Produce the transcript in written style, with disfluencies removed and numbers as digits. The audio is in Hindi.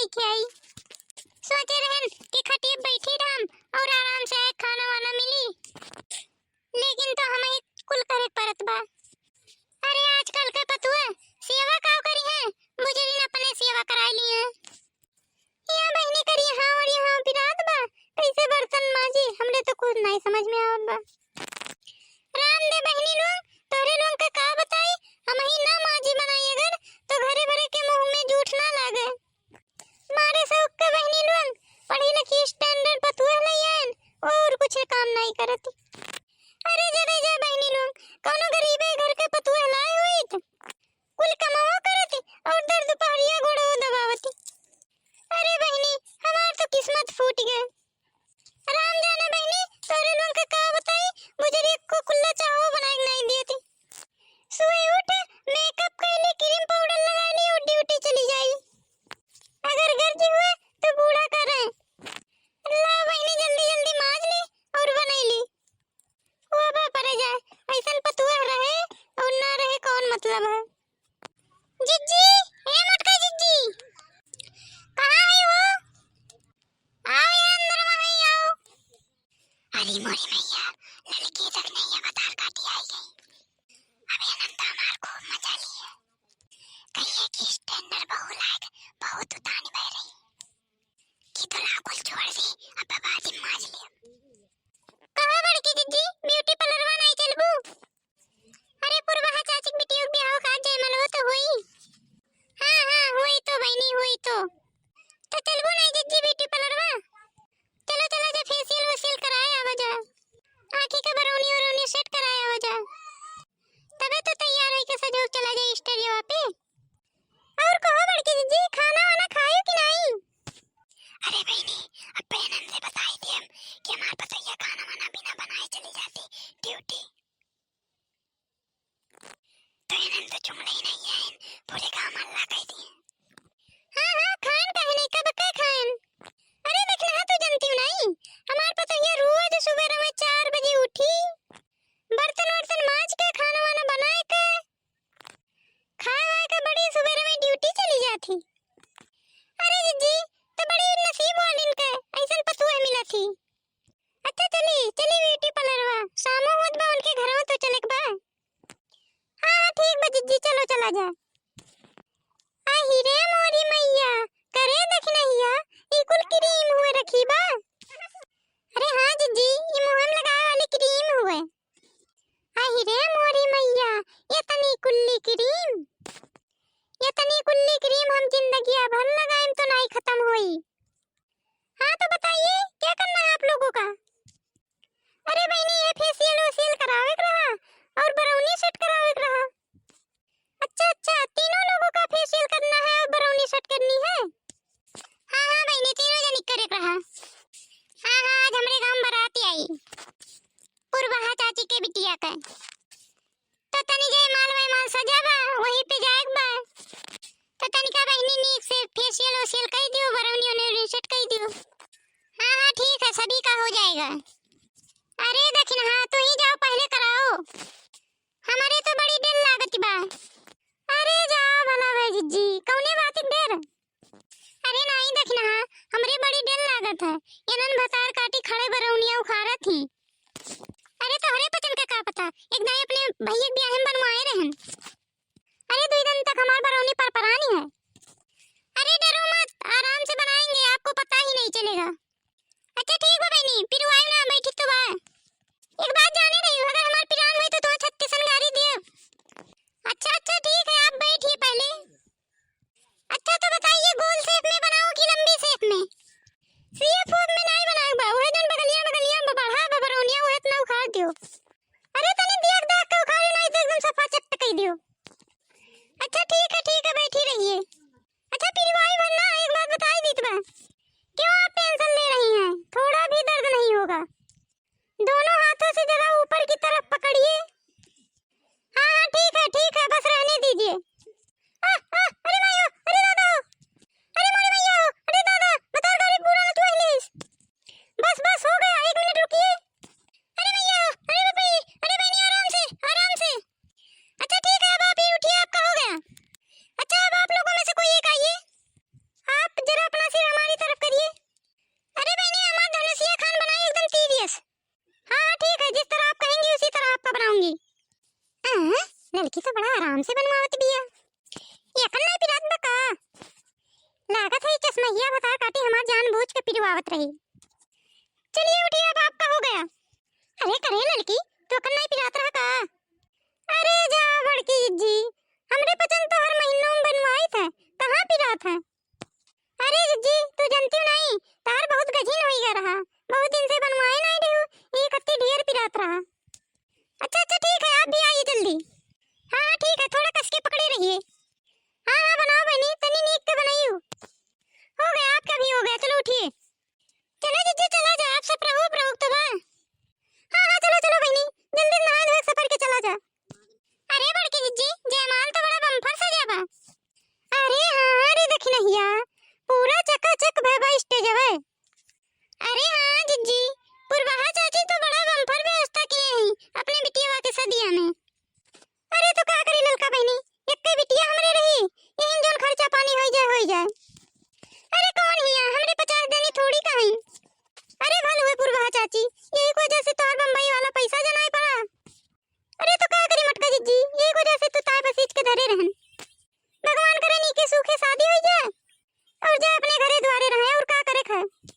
नहीं खाई। सोचे रहन कि खटिया बैठी रहम और आराम से खाना वाना मिली, लेकिन तो हमें कुल करे परत बा। अरे आजकल के पतुआ सेवा का करी है, मुझे भी अपने सेवा कराई ली है। यहाँ बहनी करी हाँ और यहाँ बिरात बा, कैसे बर्तन माजी हमने तो कुछ नहीं समझ में आवत बा। राम दे बहनी लोग तोरे लोग के का बताई, हम ही ना माजी बनाई अगर तो घरे भरे के मुंह में जूठ ना लागे। मारे से के बहनी लोग पढ़ी लिखी स्टैंडर्ड पतुआ लईन और कुछ काम नहीं करती। अरे जरे जा बहनी लोग कौनो गरीबे घर के पतुआ लाए हुई त कुल कमावा करती और दर्द दुपहरिया गोड़ो दबावती। अरे बहनी हमार तो किस्मत फूट गए। राम जाने बहनी तोरे लोग के का बताई, मुझे एक को कुल्ला चाहो बनाई नहीं देती। सुबह उठ मेकअप कर ले, क्रीम पाउडर लगा ली और ड्यूटी चली जाई। अगर घर जी हुए तो बूढ़ा कर रहे ला बहनी जल्दी जल्दी माज ले और बनाई ली। वो बा परे जाए ऐसन पतुआ रहे और ना रहे कौन मतलब है। जिज्जी ए मटका जिज्जी कहाँ है वो? आओ यहाँ अंदर वहीं आओ। अरे मोरी मैया लड़की तक नहीं है, बतार काटी आई गई। अबे अनंता हमार खूब मजा ली है, कहिए कि स्टैंडर्ड बहू लायक बहुत उतानी बह रही कि तो लाकुल छोड़ दी, अब बाजी माज लिया। कहाँ बड़की जिज्जी ब्यूटी पार्लर में नहीं चलबू? अरे पूर्वा चाची बेटी के ब्याह का जयमाल हो तो हुई। हाँ हुई तो बहनी हुई तो चलबू नहीं जिज्जी ब्यूटी पार्लर में? चलो चलो जा फेशियल वेशियल कराए आवा जा, आंखी का बरौनी और सेट कराए आवा जा, तबे तो तैयार होके सजो चला जाए स्टूडियो पे। और कहो बड़की जिज्जी खाना वाना खायो कि नहीं? अरे बहनी अब बहनन से बताई थी हम कि हमार पतैया खाना वाना बिना बनाए चली जाती ड्यूटी, तो इन्हन तो चुंगले ही नहीं है, पूरे काम अल्लाह कह दी। हाँ खान कहे नहीं कब का खान। अरे देखना तो जानती हूँ नहीं, हमार पतैया रोज सुबह में 4 बजे उठी, बर्तन वर्तन माज के खाना वाना बनाए के खाए के बड़ी सुबह में ड्यूटी चली जाती। अरे जिज्जी तो बड़ी नसीब वाली इनके ऐसन पतुआ मिला थी। अच्छा चली ब्यूटी पार्लर वा शामो होत बा उनके घरों तो चले के बा। हाँ ठीक बा जिज्जी चलो चला जा। आ हीरे मोरी मैया करे देखना हिया ई कुल क्रीम हुए रखी बा। अरे हाँ जिज्जी ये मुंह में लगाए वाली क्रीम हुए। आ हीरे मोरी मैया ये तनी कुल्ली क्रीम हम जिंदगी भर लगाएम तो नहीं खत्म हुई। हाँ तो बताइए क्या करना है आप लोगों का? अरे बहनी ये फेशियल वेशियल करावे के रहा और बरौनी सेट करावे के रहा। अच्छा तीनों लोगों का फेशियल करना है और बरौनी सेट करनी है। हाँ बहनी तीनों जनी करे के रहा। हाँ आज हमरे गांव बाराती आई पूर्वा चाची के बिटिया का, तो तनी जय माल सजावा वहीं पे जाएक बा, तो तनिका बहनी नीक से फेशियल वेशियल कर दियो, बरौनी और सेट कर दियो। हाँ ठीक है सभी का हो जाएगा। अरे दक्षिण हाँ तो ही जाओ पहले कराओ, हमारे तो बड़ी देर लागत बा। अरे जाओ भला भाई जिज्जी कौने बात देर? अरे नहीं दक्षिण हाँ हमरे बड़ी देर लागत है, इनन भतार काटी खड़े बरौनिया उखाड़ा थी। अरे तो हरे पचन का पता एक दाई अपने भैया के ब्याह में बनवाए रहन। अरे 2 दिन तक हमार बरौनी परपरानी है। अरे डरो मत आराम से बनाएंगे, आपको पता ही नहीं चलेगा। अच्छा ठीक है बहनी फिर आए ना बैठी तो बा। एक बात जाने रही हो अगर हमार पिरान हुई तो छत के संगारी दियो। अच्छा ठीक है आप बैठिए पहले। अच्छा तो बताइए गोल शेप में बनाओ कि लंबी शेप में? शेप में नहीं पिलवावत रही। चलिए उठिए, अब आपका हो गया। अरे करे लड़की, तो कल नहीं पिलात रहा का? अरे जा बड़की जी, हमरे पचन तो हर महीनों में बनवाई थे, कहाँ पिलात है? अरे जी तू जानती हो नहीं, तार बहुत गजीन होई गा रहा, बहुत दिन से बनवाए नहीं रही हूँ, एक हत्ती ढेर पिलात रहा। अच्छा अच्छा ठीक है, आप भी आइए जल्दी। हाँ हाँ ठीक है, थोड़ा कस के पकड़े रहिए। हाँ हाँ बनाओ बहनी, तनी नीक के बनाइयो। हो गया, आपका भी हो गया, चलो उठिए। चलो जीजी चला जा, आप सब प्रभु प्रभु तो बा। हाँ हाँ चलो चलो बहनी, जल्दी नहा धोए सफर के चला जा। अरे बड़की जीजी, जयमाल तो बड़ा बम्फर सजा बा। अरे हाँ रे देखी नहिया, पूरा चकाचक भैबा स्टेज है। अरे हाँ जीजी, पुरवाहा चाची तो बड़ा बम्फर व्यवस्था किए हैं अपने बिटिया के सदिया में। अरे तो का करी ललका बहनी, एक बिटिया हमरे रही, यही जोन खर्चा पानी हो जाए। अरे कौन हिया, हमरे 50 देनी थोड़ी कहीं। अरे भले हुए पुरवाहा चाची, यही वजह से तोर बम्बई वाला पैसा जनाई पड़ा। अरे तो का करी मटका जीजी, यही वजह से तू ताय बसीच के धरे रहन। भगवान करे नी के सूखे शादी हो जाए और जाए अपने घरे द्वारे रहे, और का करे खाए।